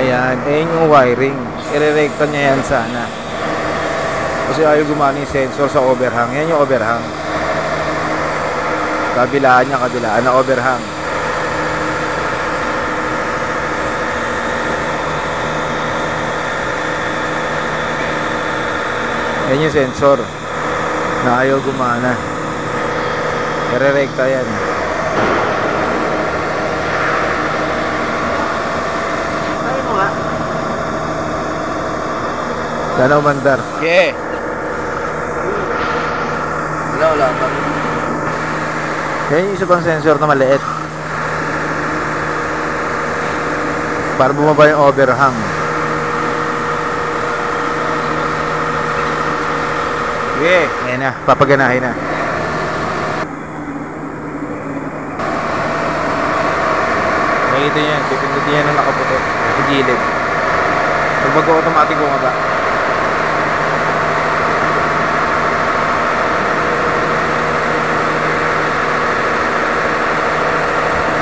Ayan, ayan yung wiring. Irerekta niya yan sana. Kasi ayaw gumana yung sensor sa overhang. Yan yung overhang. Kabilaan niya, kabilaan na overhang. Yan yung sensor na ayaw gumana. Irerekta yan. Sana umandar. Yeah. Wala pa. Yan yung isa pang sensor na maliit. Para bumaba yung overhang. Yeah. Ayan na, papaganahin na. Nakita niya, pipindutin niya ng nakaputi sa gilid. Pag mag-automatic bumaba.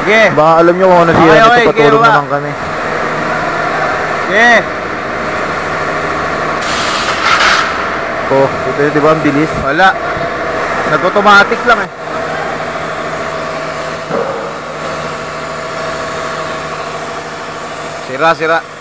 Sige. Baka alam nyo kung ano siya nito, patulong naman kami. Sige. Oh, ito di ba ang bilis? Wala. Nag-automatic lang eh. Sira.